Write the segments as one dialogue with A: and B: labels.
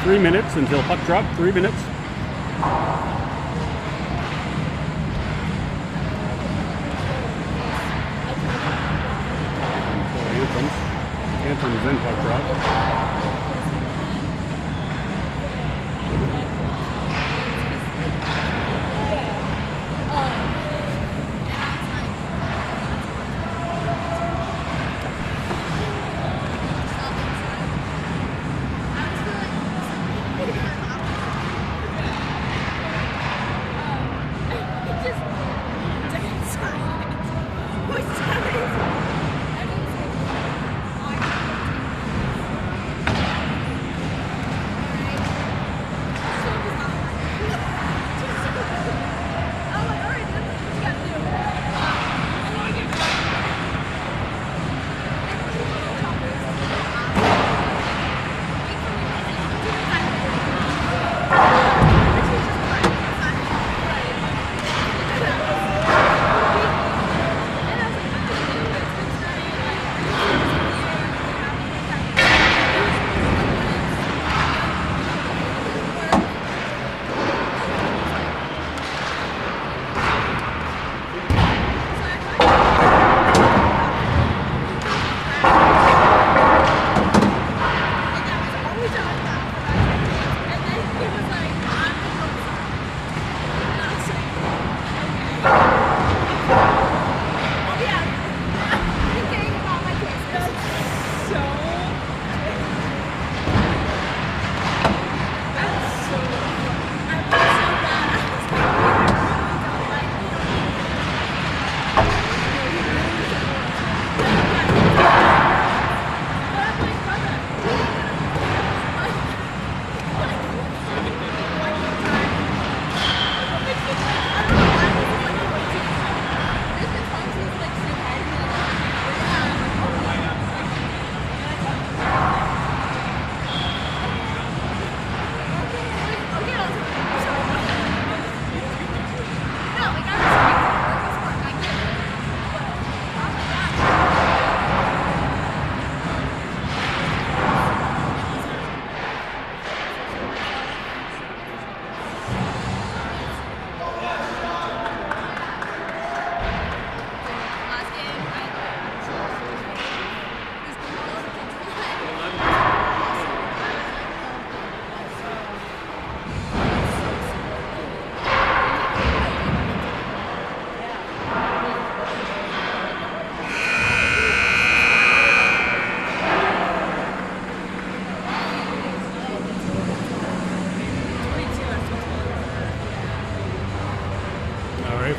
A: 3 minutes until puck drop. 3 minutes. Anthems then puck drop.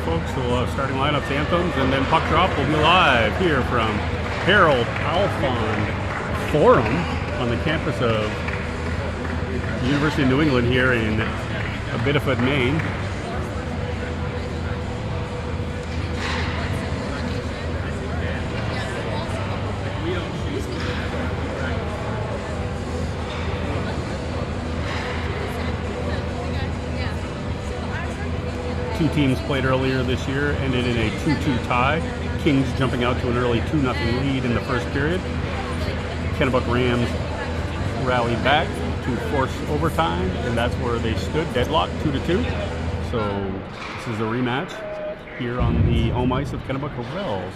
A: Folks, so starting lineups, anthems, and then puck drop will be live here from Harold Alphon Forum on the campus of the University of New England here in Biddeford, Maine. Two teams played earlier this year, ended in a 2-2 tie. Kings jumping out to an early 2-0 lead in the first period. Kennebunk Rams rallied back to force overtime, and that's where they stood, deadlocked 2-2. So this is a rematch here on the home ice of Kennebunk Rebels.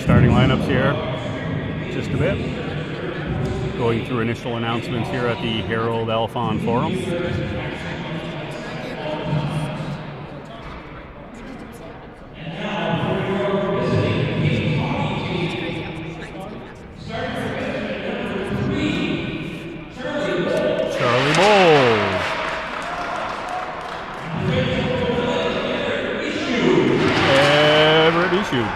A: Starting lineups here, just a bit. Going through initial announcements here at the Harold Alphon Forum. Charlie Bowles. Everett issued.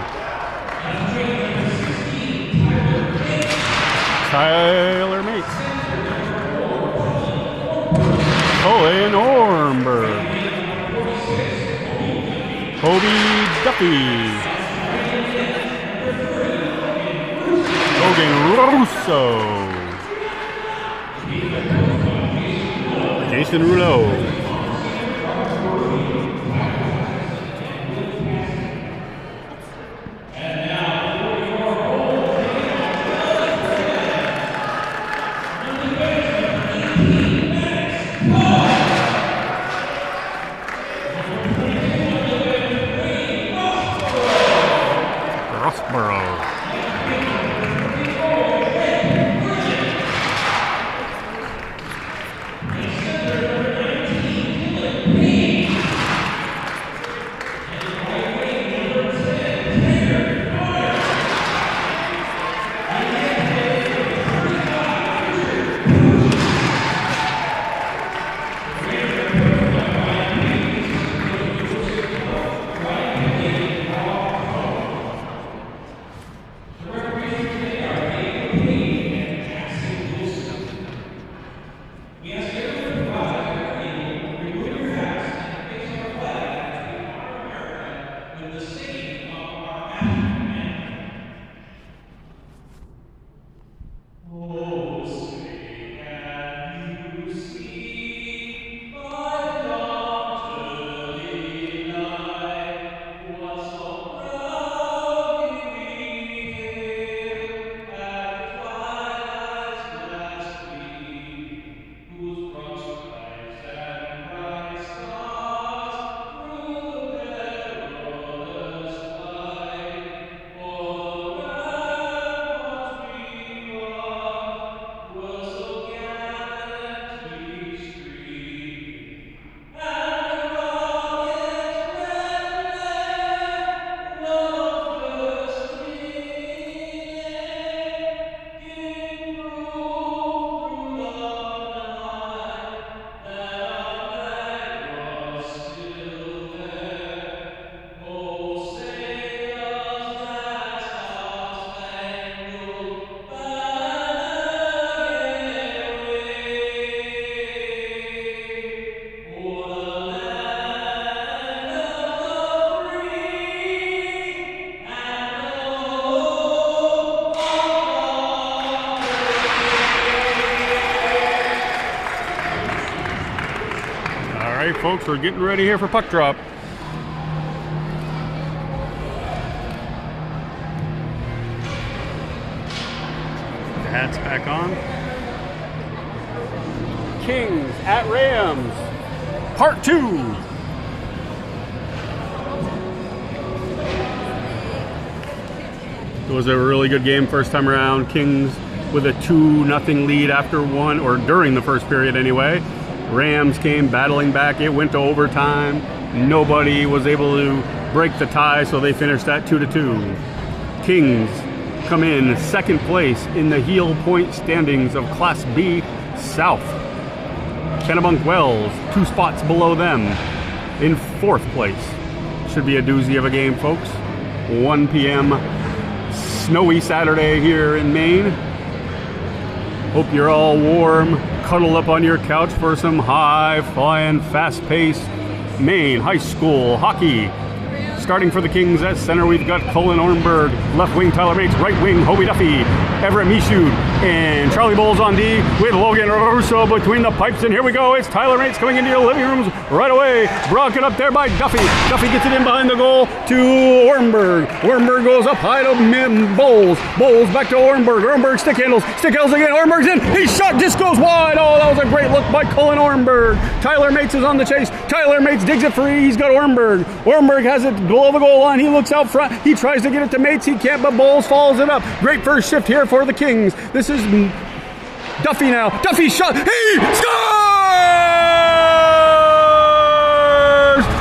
A: Tyler Mates. Colin Ormberg. Hobie Duffy. Logan Russo. Jason Rouleau. Folks, we're getting ready here for puck drop. The hat's back on. Kings at Rams, part 2. It was a really good game first time around. Kings with a 2-0 lead after one, or during the first period anyway. Rams came battling back. It went to overtime. Nobody was able to break the tie, so they finished at 2-2. Kings come in second place in the heel point standings of Class B South. Kennebunk Wells, 2 spots below them, in 4th place. Should be a doozy of a game, folks. 1 p.m. snowy Saturday here in Maine. Hope you're all warm. Cuddle up on your couch for some high-flying, fast-paced Maine high school hockey. Starting for the Kings at center, we've got Colin Ormberg, left wing Tyler Mates, right wing Hobie Duffy, Everett Michaud, and Charlie Bowles on D with Logan Russo between the pipes. And here we go. It's Tyler Mates coming into your living rooms right away. Broken up there by Duffy. Duffy gets it in behind the goal to Ormberg. Ormberg goes up high to Bowles. Bowles back to Ormberg. Ormberg stick handles again. Ormberg's in. He shot, just goes wide. Oh, that was a great look by Colin Ormberg. Tyler Mates is on the chase. Tyler Mates digs it free. He's got Ormberg. Ormberg has it below the goal line. He looks out front. He tries to get it to Mates. He can't, but Bowles follows it up. Great first shift here for the Kings. This is Duffy now. Duffy shot. He scores!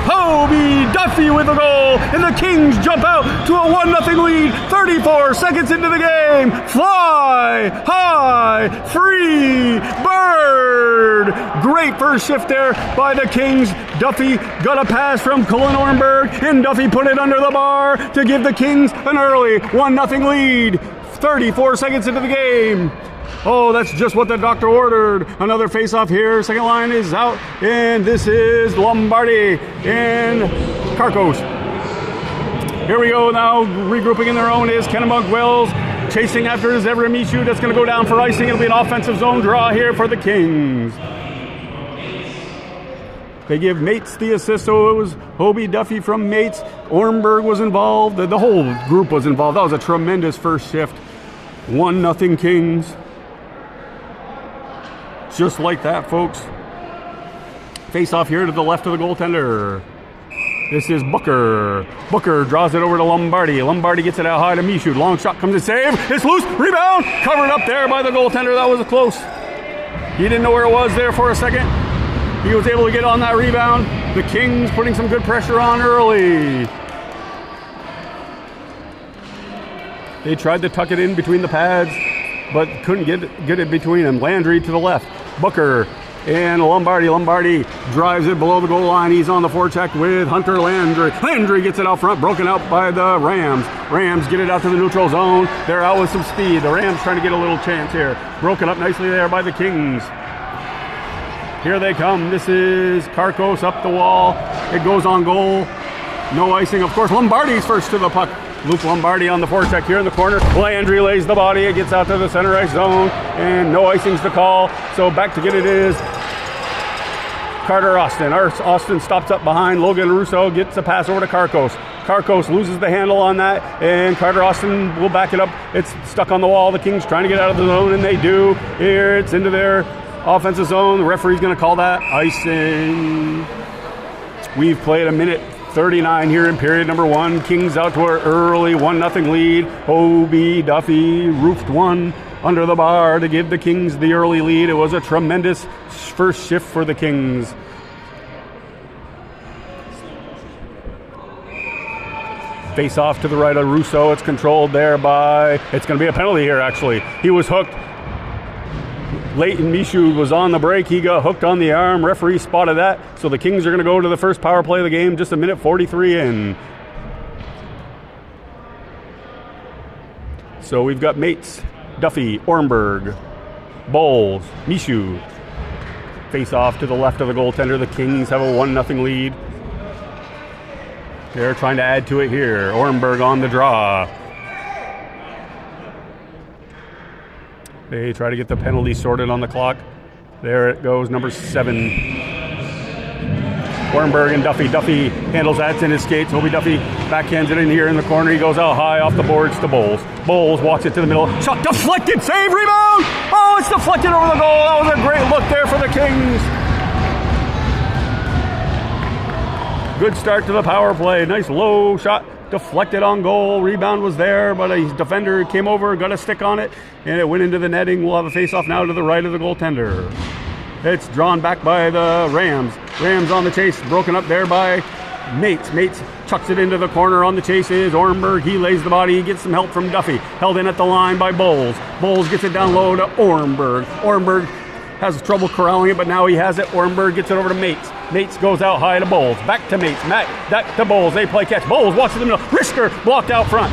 A: Hobie Duffy with the goal, and the Kings jump out to a 1-0 lead. 34 seconds into the game. Fly high, free bird. Great first shift there by the Kings. Duffy got a pass from Colin Ormberg, and Duffy put it under the bar to give the Kings an early 1-0 lead. 34 seconds into the game. Oh, that's just what the doctor ordered. Another face-off here. Second line is out, and this is Lombardi and Carcos. Here we go now. Regrouping in their own is Kennebunk. Wells chasing after his Everett Michoud. That's going to go down for icing. It'll be an offensive zone draw here for the Kings. They give Mates the assist, so it was Hobie Duffy from Mates. Ornberg was involved. The whole group was involved. That was a tremendous first shift. 1-0 Kings. Just like that, folks. Face off here to the left of the goaltender. This is Booker. Booker draws it over to Lombardi. Lombardi gets it out high to Michoud. Long shot comes to save. It's loose. Rebound. Covered up there by the goaltender. That was close. He didn't know where it was there for a second. He was able to get on that rebound. The Kings putting some good pressure on early. They tried to tuck it in between the pads, but couldn't get it between them. Landry to the left. Booker and Lombardi. Lombardi drives it below the goal line. He's on the forecheck with Hunter Landry. Landry gets it out front, broken out by the Rams. Rams get it out to the neutral zone. They're out with some speed. The Rams trying to get a little chance here. Broken up nicely there by the Kings. Here they come. This is Carcos up the wall. It goes on goal. No icing. Of course, Lombardi's first to the puck. Luke Lombardi on the forecheck here in the corner. Landry lays the body. It gets out to the center ice zone, and no icing's to call. So back to get it is Carter Austin. Austin stops up behind. Logan Russo gets a pass over to Carcos. Carcos loses the handle on that, and Carter Austin will back it up. It's stuck on the wall. The Kings trying to get out of the zone, and they do. Here it's into their offensive zone. The referee's going to call that icing. We've played a minute 39 here in period number 1. Kings out to an early 1-0 lead. Hobie Duffy roofed one under the bar to give the Kings the early lead. It was a tremendous first shift for the Kings. Face off to the right of Russo. It's controlled there by, it's going to be a penalty here actually. He was hooked. Leighton Michoud was on the break. He got hooked on the arm. Referee spotted that. So the Kings are going to go to the first power play of the game, just a minute 43 in. So we've got Mates, Duffy, Ornberg, Bowles, Michoud. Face off to the left of the goaltender. The Kings have a 1-0 lead. They're trying to add to it here. Ornberg on the draw. They try to get the penalty sorted on the clock. There it goes, number 7. Ornberg and Duffy. Duffy handles that, in his skates. Hobie Duffy backhands it in here in the corner. He goes out high off the boards to Bowles. Bowles walks it to the middle. Shot deflected, save, rebound! Oh, it's deflected over the goal. That was a great look there for the Kings. Good start to the power play. Nice low shot. Deflected on goal. Rebound was there, but a defender came over, got a stick on it, and it went into the netting. We'll have a face-off now to the right of the goaltender. It's drawn back by the Rams. Rams on the chase, broken up there by Mates. Mates chucks it into the corner. On the chase is Ornberg. He lays the body. He gets some help from Duffy. Held in at the line by Bowles. Bowles gets it down low to Ornberg. Ornberg has trouble corralling it, but now he has it. Ornberg gets it over to Mates. Mates goes out high to Bowles. Back to Mates. Back to Bowles. They play catch. Bowles walks in the middle. Risker blocked out front.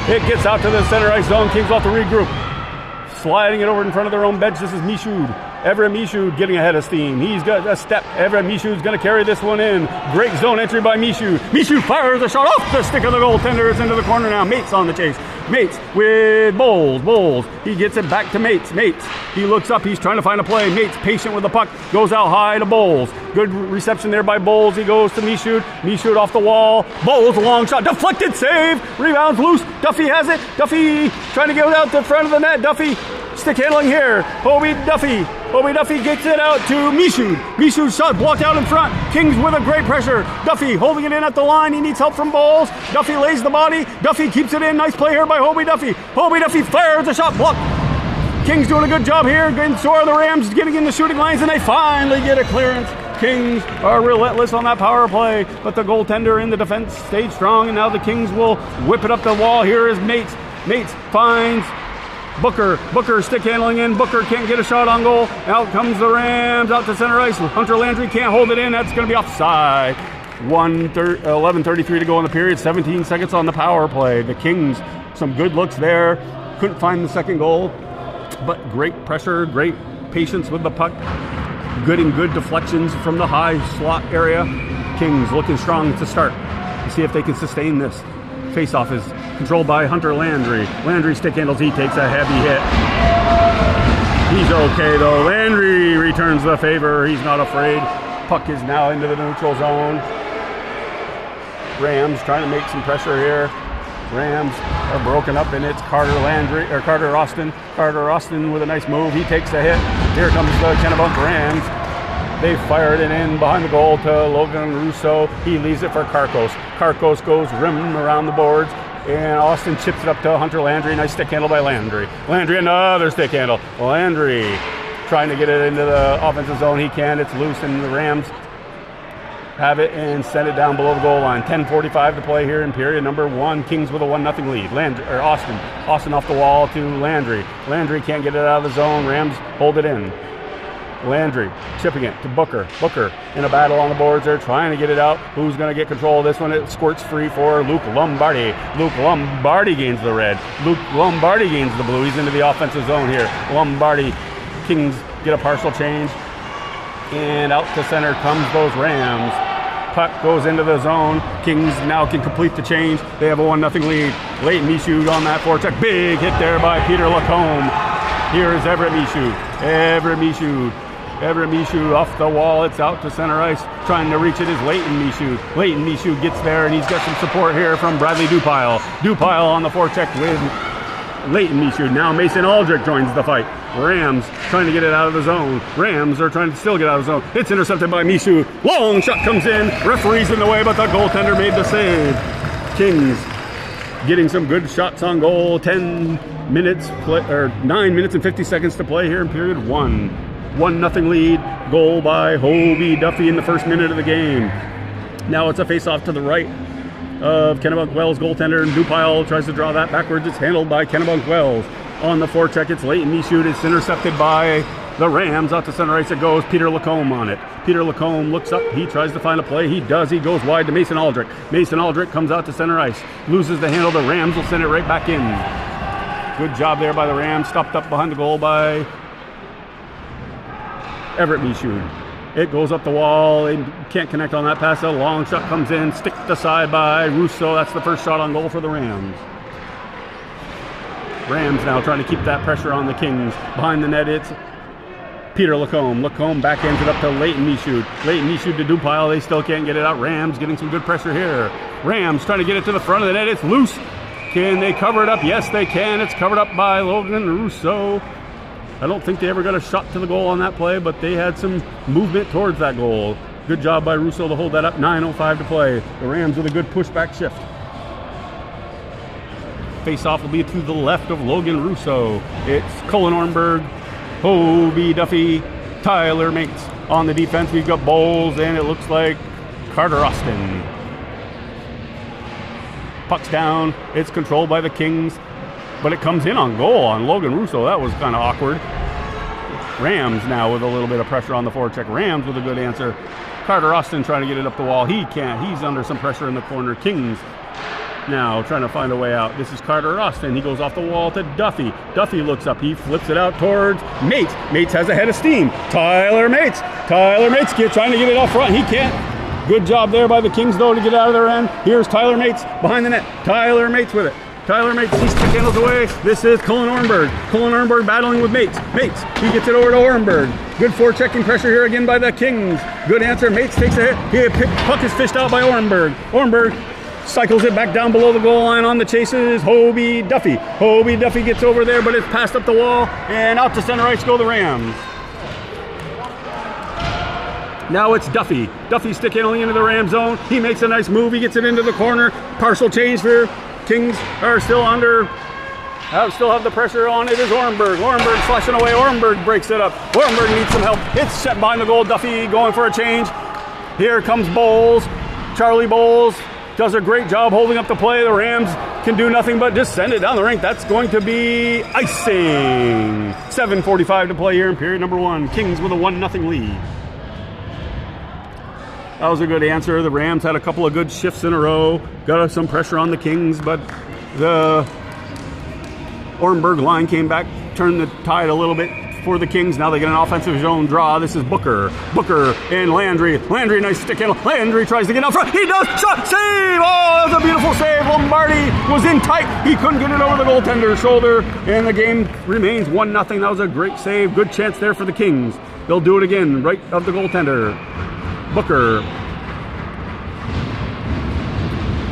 A: It gets out to the center ice zone. Kings off to regroup. Sliding it over in front of their own bench. This is Michoud. Everett Michoud getting ahead of steam. He's got a step. Everett Michoud's going to carry this one in. Great zone entry by Michoud. Michoud fires a shot off the stick of the goaltender. It's into the corner now. Mates on the chase. Mates with Bowles. Bowles. He gets it back to Mates. Mates. He looks up. He's trying to find a play. Mates patient with the puck. Goes out high to Bowles. Good reception there by Bowles. He goes to Michoud. Michoud off the wall. Bowles, long shot. Deflected save. Rebounds loose. Duffy has it. Duffy trying to get out the front of the net. Duffy stick handling here. Hobie Duffy. Hobie Duffy gets it out to Michoud. Michoud's shot blocked out in front. Kings with a great pressure. Duffy holding it in at the line. He needs help from Bowles. Duffy lays the body. Duffy keeps it in. Nice play here by Hobie Duffy. Hobie Duffy fires the shot blocked. Kings doing a good job here. And so are the Rams getting in the shooting lines, and they finally get a clearance. Kings are relentless on that power play, but the goaltender in the defense stayed strong, and now the Kings will whip it up the wall. Here is Mates. Mates finds Booker. Booker stick handling in. Booker can't get a shot on goal. Out comes the Rams out to center ice. Hunter Landry can't hold it in. That's going to be offside. 11:33 to go in the period. 17 seconds on the power play. The Kings, some good looks there. Couldn't find the second goal, but great pressure, great patience with the puck. Good deflections from the high slot area. Kings looking strong to start. Let's see if they can sustain this. Face-off is controlled by Hunter Landry. Landry stick handles, he takes a heavy hit. He's okay though. Landry returns the favor. He's not afraid. Puck is now into the neutral zone. Rams trying to make some pressure here. Rams are broken up, and it's Carter Austin. Carter Austin with a nice move. He takes the hit. Here comes the Kennebunk Rams. They fired it in behind the goal to Logan Russo. He leaves it for Karkos. Karkos goes rim around the boards, and Austin chips it up to Hunter Landry. Nice stick handle by Landry. Landry, another stick handle. Landry trying to get it into the offensive zone. He can. It's loose, and the Rams have it and send it down below the goal line. 10:45 to play here in period number 1. Kings with a 1-0 lead. Austin off the wall to Landry. Landry can't get it out of the zone. Rams hold it in. Landry chipping it to Booker. Booker in a battle on the boards. They're trying to get it out. Who's going to get control of this one? It squirts free for Luke Lombardi. Luke Lombardi gains the red. Luke Lombardi gains the blue. He's into the offensive zone here. Lombardi. Kings get a partial change. And out to center comes those Rams. Puck goes into the zone. Kings now can complete the change. They have a 1-0 lead. Leighton Michaud on that forecheck. Big hit there by Peter Lacombe. Here is Everett Michaud. Everett Michaud off the wall. It's out to center ice. Trying to reach it is Leighton Michaud. Leighton Michaud gets there, and he's got some support here from Bradley Dupile. Dupile on the forecheck with Leighton Michaud. Now Mason Aldrich joins the fight. Rams trying to get it out of the zone. Rams are trying to still get out of the zone. It's intercepted by Michaud. Long shot comes in. Referee's in the way, but the goaltender made the save. Kings getting some good shots on goal. 9 minutes and 50 seconds to play here in period 1. 1-0 lead. Goal by Hobie Duffy in the first minute of the game. Now it's a face-off to the right of Kennebunk Wells goaltender, and Dupile tries to draw that backwards. It's handled by Kennebunk Wells. On the forecheck, it's Leighton Michaud. It's intercepted by the Rams. Out to center ice it goes. Peter Lacombe on it. Peter Lacombe looks up. He tries to find a play. He does. He goes wide to Mason Aldrich. Mason Aldrich comes out to center ice. Loses the handle. The Rams will send it right back in. Good job there by the Rams. Stopped up behind the goal by Everett Michaud. It goes up the wall. They can't connect on that pass. A long shot comes in. Stick to side by Russo. That's the first shot on goal for the Rams. Rams now trying to keep that pressure on the Kings. Behind the net, it's Peter Lacombe. Lacombe backhands it up to Leighton Michaud. Leighton Michaud to Dupile. They still can't get it out. Rams getting some good pressure here. Rams trying to get it to the front of the net. It's loose. Can they cover it up? Yes, they can. It's covered up by Logan Russo. I don't think they ever got a shot to the goal on that play, but they had some movement towards that goal. Good job by Russo to hold that up. 9:05 to play. The Rams with a good pushback shift. Face-off will be to the left of Logan Russo. It's Cullen Ornberg, Hobie Duffy, Tyler Mates. On the defense, we've got Bowles, and it looks like Carter Austin. Puck's down. It's controlled by the Kings, but it comes in on goal on Logan Russo. That was kind of awkward. Rams now with a little bit of pressure on the forecheck. Rams with a good answer. Carter Austin trying to get it up the wall. He can't. He's under some pressure in the corner. Kings now trying to find a way out. This is Carter Austin. He goes off the wall to Duffy. Duffy looks up. He flips it out towards Mates. Mates has a head of steam. Tyler Mates trying to get it up front. He can't. Good job there by the Kings, though, to get out of their end. Here's Tyler Mates behind the net. Tyler Mates with it. Tyler Mates, he stick handles away. This is Cullen Ornberg. Cullen Ornberg battling with Mates. Mates, he gets it over to Ornberg. Good forechecking pressure here again by the Kings. Good answer. Mates takes a hit. Puck is fished out by Ornberg. Ornberg cycles it back down below the goal line. On the chases, Hobie Duffy. Hobie Duffy gets over there, but it's passed up the wall, and out to center ice go the Rams. Now it's Duffy. Duffy stick handling into the Ram zone. He makes a nice move. He gets it into the corner. Partial change for Kings are still still have the pressure on. It is Ornberg. Ornberg flashing away. Ornberg breaks it up. Ornberg needs some help. It's set behind the goal. Duffy going for a change. Here comes Bowles. Charlie Bowles does a great job holding up the play. The Rams can do nothing but just send it down the rink. That's going to be icing. 7:45 to play here in period number 1. Kings with a 1-0 lead. That was a good answer. The Rams had a couple of good shifts in a row. Got some pressure on the Kings, but the Ornberg line came back, turned the tide a little bit for the Kings. Now they get an offensive zone draw. This is Booker. Booker and Landry. Landry, nice stick handle. Landry tries to get out front. He does. Shot. Save. Oh, that's a beautiful save. Lombardi was in tight. He couldn't get it over the goaltender's shoulder. And the game remains 1-0. That was a great save. Good chance there for the Kings. They'll do it again, right of the goaltender. Booker.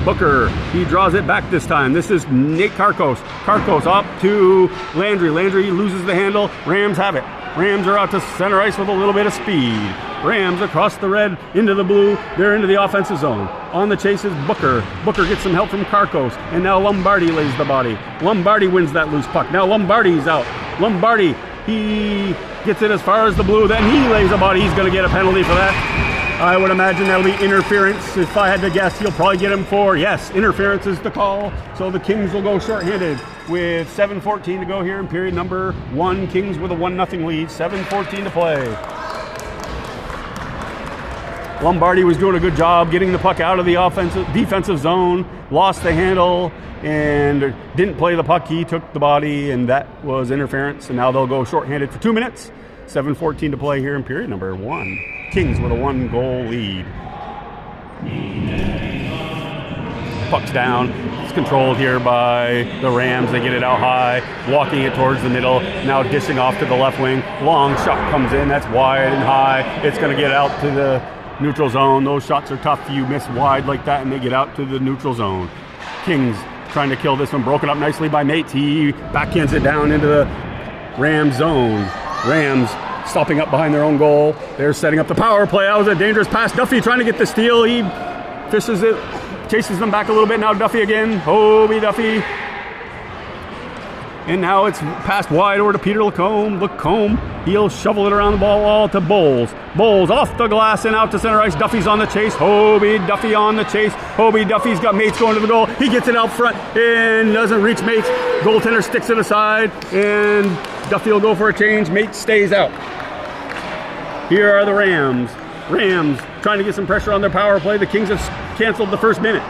A: Booker, he draws it back this time. This is Nate Karkos. Karkos up to Landry. Landry loses the handle. Rams have it. Rams are out to center ice with a little bit of speed. Rams across the red into the blue. They're into the offensive zone. On the chase is Booker. Booker gets some help from Karkos. And now Lombardi lays the body. Lombardi wins that loose puck. Now Lombardi's out. Lombardi, he gets it as far as the blue. Then he lays the body. He's going to get a penalty for that. I would imagine that'll be interference. If I had to guess, he'll probably get him for, yes, interference is the call. So the Kings will go shorthanded with 7:14 to go here in period number 1. Kings with a 1-0 lead, 7:14 to play. Lombardi was doing a good job getting the puck out of the defensive zone, lost the handle, and didn't play the puck. He took the body, and that was interference. And now they'll go shorthanded for 2 minutes. 7:14 to play here in period number 1. Kings with a 1-goal lead. Puck's down. It's controlled here by the Rams. They get it out high, walking it towards the middle. Now dishing off to the left wing. Long shot comes in. That's wide and high. It's going to get out to the neutral zone. Those shots are tough. You miss wide like that, and they get out to the neutral zone. Kings trying to kill this one. Broken up nicely by Mates. He backhands it down into the Rams zone. Rams stopping up behind their own goal. They're setting up the power play. That was a dangerous pass. Duffy trying to get the steal. He fishes it, chases them back a little bit. Now Duffy again. Hobie Duffy. And now it's passed wide over to Peter Lacombe. Lacombe, he'll shovel it around the ball wall to Bowles. Bowles off the glass and out to center ice. Duffy's on the chase. Hobie Duffy on the chase. Hobie Duffy's got Mates going to the goal. He gets it out front and doesn't reach Mates. Goaltender sticks it aside and Duffy will go for a change. Mates stays out. Here are the Rams. Rams trying to get some pressure on their power play. The Kings have canceled the first minute.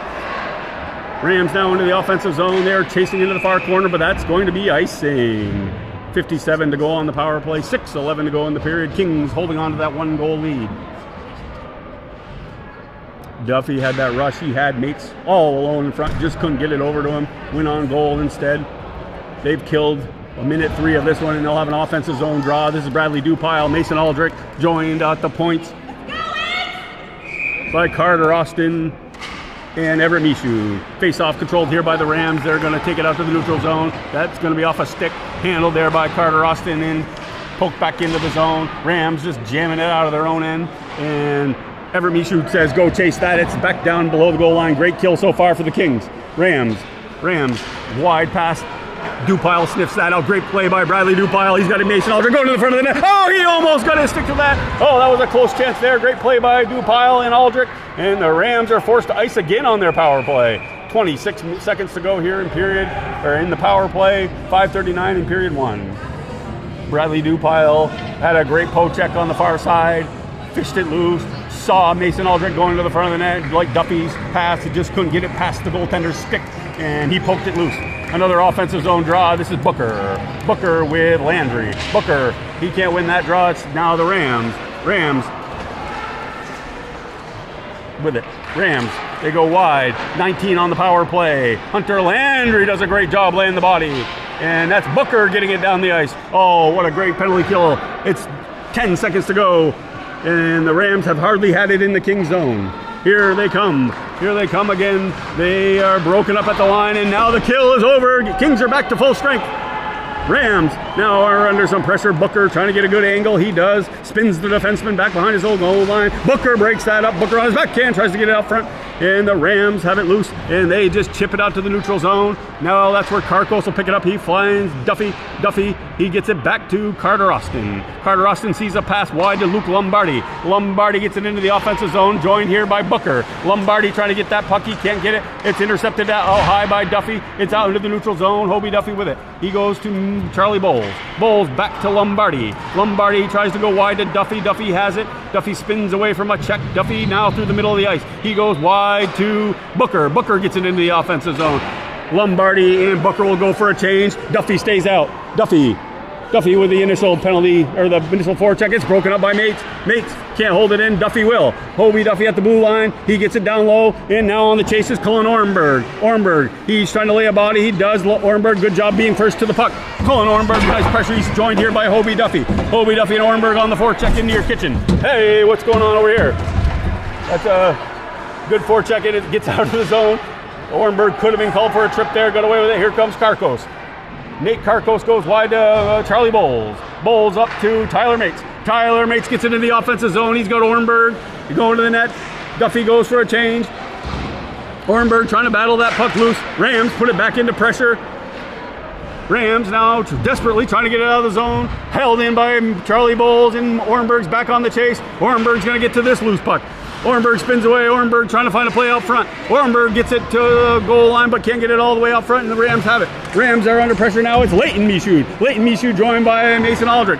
A: Rams now into the offensive zone. They're chasing into the far corner, but that's going to be icing. 57 to go on the power play. 6:11 to go in the period. Kings holding on to that 1-goal lead. Duffy had that rush. He had Mates all alone in front. Just couldn't get it over to him. Went on goal instead. They've killed a minute 3 of this one, and they'll have an offensive zone draw. This is Bradley Dupile. Mason Aldrich joined at the points by Carter Austin and Everett Michaud. Face-off controlled here by the Rams. They're going to take it out to the neutral zone. That's going to be off a stick, handled there by Carter Austin and poked back into the zone. Rams just jamming it out of their own end, and Everett Michaud says, go chase that. It's back down below the goal line. Great kill so far for the Kings. Rams, wide pass. Dupile sniffs that out. Great play by Bradley Dupile. He's got a Mason Aldrich going to the front of the net. Oh, he almost got his stick to that. Oh, that was a close chance there. Great play by Dupile and Aldrich. And the Rams are forced to ice again on their power play. 26 seconds to go here in the power play. 5:39 in period 1. Bradley Dupile had a great poke check on the far side. Fished it loose. Saw Mason Aldrich going to the front of the net like Duffy's pass. He just couldn't get it past the goaltender's stick, and he poked it loose. Another offensive zone draw. This is Booker. Booker with Landry. Booker, he can't win that draw. It's now the Rams. Rams with it. Rams, they go wide. 19 on the power play. Hunter Landry does a great job laying the body. And that's Booker getting it down the ice. Oh, what a great penalty kill. It's 10 seconds to go. And the Rams have hardly had it in the Kings zone. Here they come. Here they come again. They are broken up at the line, and now the kill is over. Kings are back to full strength. Rams now are under some pressure. Booker trying to get a good angle. He does. Spins the defenseman back behind his own goal line. Booker breaks that up. Booker on his backhand tries to get it out front. And the Rams have it loose, and they just chip it out to the neutral zone. Now that's where Karkos will pick it up. He finds Duffy. Duffy, he gets it back to Carter Austin. Carter Austin sees a pass wide to Luke Lombardi. Lombardi gets it into the offensive zone, joined here by Booker. Lombardi trying to get that puck. He can't get it. It's intercepted out high by Duffy. It's out into the neutral zone. Hobie Duffy with it. He goes to Charlie Bowles. Bowles back to Lombardi. Lombardi tries to go wide to Duffy. Duffy has it. Duffy spins away from a check. Duffy now through the middle of the ice. He goes wide to Booker. Booker gets it into the offensive zone. Lombardi and Booker will go for a change. Duffy stays out. Duffy with the initial penalty, or the initial forecheck. It's broken up by Mates. Mates can't hold it in. Duffy will. Hobie Duffy at the blue line. He gets it down low, and now on the chase is Cullen Orenberg. Orenberg, he's trying to lay a body. He does. Orenberg, good job being first to the puck. Cullen Orenberg, nice pressure. He's joined here by Hobie Duffy. Hobie Duffy and Orenberg on the forecheck into your kitchen. Hey, what's going on over here? That's a good forecheck. It gets out of the zone. Orenberg could have been called for a trip there. Got away with it. Here comes Karkos. Nate Karkos goes wide to Charlie Bowles. Bowles up to Tyler Mates. Tyler Mates gets into the offensive zone. He's got Orenberg. He's going to the net. Duffy goes for a change. Orenberg trying to battle that puck loose. Rams put it back into pressure. Rams now desperately trying to get it out of the zone. Held in by Charlie Bowles, and Orenberg's back on the chase. Orenberg's going to get to this loose puck. Orenberg spins away. Orenberg trying to find a play out front. Orenberg gets it to the goal line, but can't get it all the way out front, and the Rams have it. Rams are under pressure now. It's Leighton Michaud. Leighton Michaud joined by Mason Aldrich.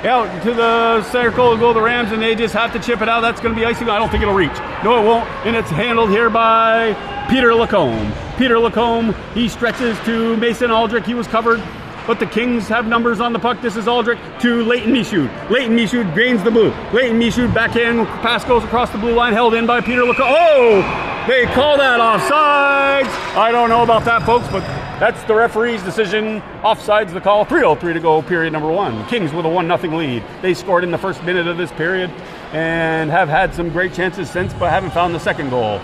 A: Out to the circle will go the Rams, and they just have to chip it out. That's going to be icing. I don't think it'll reach. No, it won't. And it's handled here by Peter Lacombe. Peter Lacombe, he stretches to Mason Aldrich. He was covered, but the Kings have numbers on the puck. This is Aldrich to Leighton Michaud. Leighton Michaud gains the blue. Leighton Michaud backhand pass goes across the blue line, held in by Peter Lacombe. Oh, they call that offsides. I don't know about that, folks, but that's the referee's decision. Offsides the call. 3:03 to go, period number 1. Kings with a 1-0 lead. They scored in the first minute of this period and have had some great chances since, but haven't found the second goal.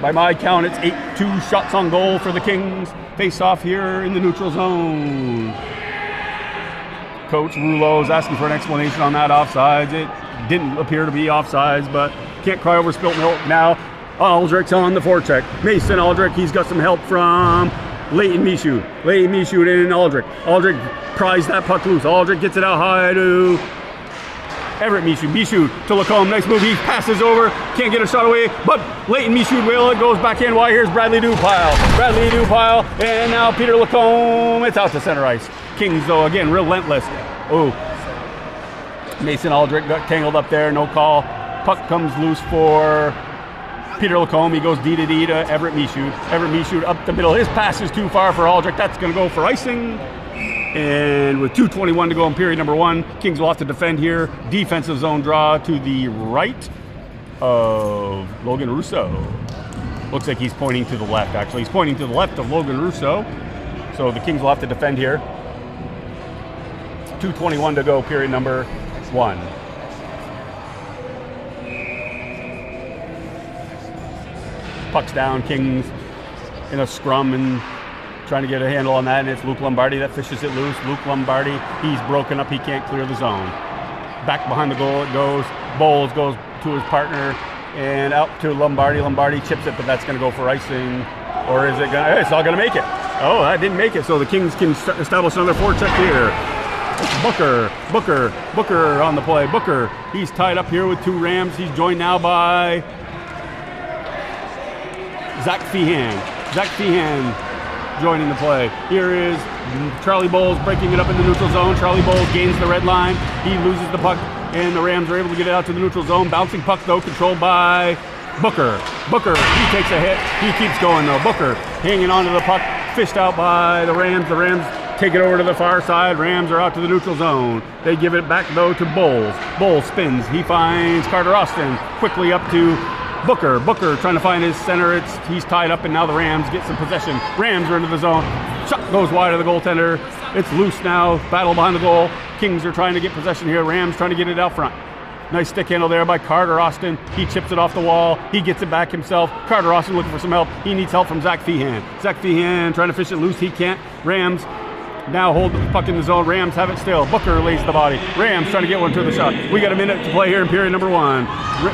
A: By my count, it's 8-2 shots on goal for the Kings. Face off here in the neutral zone. Coach Rouleau's asking for an explanation on that offsides. It didn't appear to be offsides, but can't cry over spilt milk now. Aldrich's on the forecheck. Mason Aldrich, he's got some help from Leighton Michaud. Leighton Michaud in Aldrich. Aldrich pries that puck loose. Aldrich gets it out high to Everett Michaud. Michaud to Lacombe. Nice move. He passes over. Can't get a shot away, but Leighton Michaud will. It goes back in. Why? Here's Bradley Dupile. Bradley Dupile. And now Peter Lacombe. It's out to center ice. Kings, though, again, relentless. Oh. Mason Aldrich got tangled up there. No call. Puck comes loose for Peter Lacombe. He goes D to D to Everett Michaud. Everett Michaud up the middle. His pass is too far for Aldrich. That's going to go for icing. And with 2:21 to go in period number 1, Kings will have to defend here. Defensive zone draw to the right of Logan Rousseau. Looks like he's pointing to the left, actually. He's pointing to the left of Logan Rousseau. So the Kings will have to defend here. 2:21 to go, period number 1. Puck's down, Kings in a scrum and trying to get a handle on that, and it's Luke Lombardi that fishes it loose. Luke Lombardi, he's broken up, he can't clear the zone. Back behind the goal it goes. Bowles goes to his partner and out to Lombardi. Lombardi chips it, but that's going to go for icing. Or is it going to? It's not going to make it. Oh, that didn't make it. So the Kings can establish another forecheck here. It's Booker on the play. Booker, he's tied up here with 2 Rams. He's joined now by Zach Feehan. Zach Feehan joining the play. Here is Charlie Bowles breaking it up in the neutral zone. Charlie Bowles gains the red line. He loses the puck, and the Rams are able to get it out to the neutral zone. Bouncing puck, though, controlled by Booker. Booker, he takes a hit. He keeps going, though. Booker hanging onto the puck, fished out by the Rams. The Rams take it over to the far side. Rams are out to the neutral zone. They give it back, though, to Bowles. Bowles spins. He finds Carter Austin. Quickly up to Booker. Booker trying to find his center. He's tied up, and now the Rams get some possession. Rams are into the zone. Shot goes wide of the goaltender. It's loose now. Battle behind the goal. Kings are trying to get possession here. Rams trying to get it out front. Nice stick handle there by Carter Austin. He chips it off the wall. He gets it back himself. Carter Austin looking for some help. He needs help from Zach Feehan. Zach Feehan trying to fish it loose. He can't. Rams now hold the puck in the zone. Rams have it still. Booker lays the body. Rams trying to get one to the shot. We got a minute to play here in period number 1.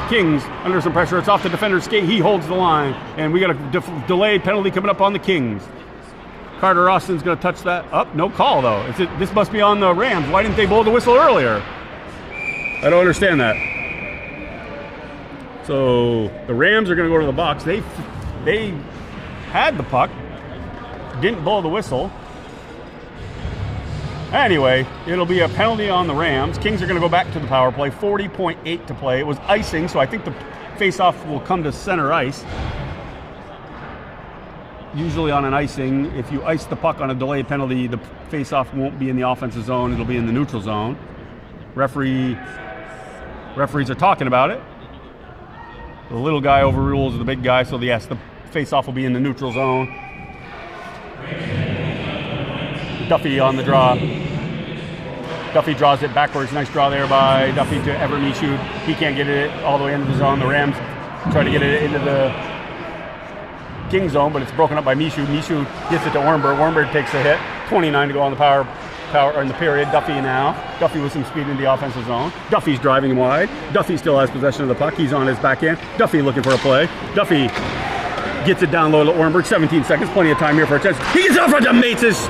A: Kings under some pressure. It's off the defender's skate. He holds the line. And we got a delayed penalty coming up on the Kings. Carter Austin's going to touch that up. No call, though. This must be on the Rams. Why didn't they blow the whistle earlier? I don't understand that. So the Rams are going to go to the box. They had the puck. Didn't blow the whistle. Anyway, it'll be a penalty on the Rams. Kings are going to go back to the power play. 40.8 to play. It was icing, so I think the face-off will come to center ice. usually on an icing, if you ice the puck on a delay penalty, the face-off won't be in the offensive zone, it'll be in the neutral zone. Referees are talking about it. The little guy overrules the big guy, so yes, the face-off will be in the neutral zone. Duffy on the draw. Duffy draws it backwards. Nice draw there by Duffy to Everett Michaud. He can't get it all the way into the zone. The Rams try to get it into the King zone, but it's broken up by Michaud. Michaud gets it to Ornberg. Ornberg takes a hit. 29 to go on the power in the period. Duffy now. Duffy with some speed in the offensive zone. Duffy's driving wide. Duffy still has possession of the puck. He's on his backhand. Duffy looking for a play. Duffy gets it down low to Ornberg. 17 seconds. Plenty of time here for a chance. He gets out front to Mates.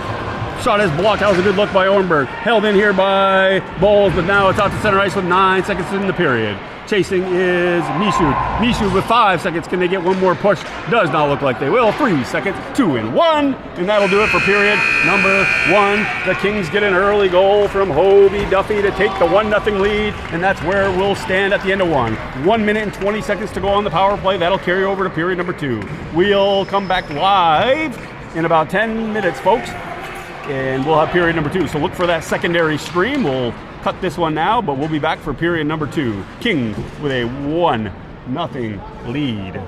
A: Shot is blocked. That was a good look by Ornberg. Held in here by Bowles, but now it's out to center ice with 9 seconds in the period. Chasing is Michaud. Michaud with 5 seconds. Can they get one more push? Does not look like they will. 3 seconds, 2 and 1. And that'll do it for period number 1. The Kings get an early goal from Hobie Duffy to take the 1-0 lead. And that's where we'll stand at the end of 1. 1 minute and 20 seconds to go on the power play. That'll carry over to period number 2. We'll come back live in about 10 minutes, folks. And we'll have period number 2. So look for that secondary stream. We'll cut this one now, but we'll be back for period number 2. Kings with a 1-0 lead.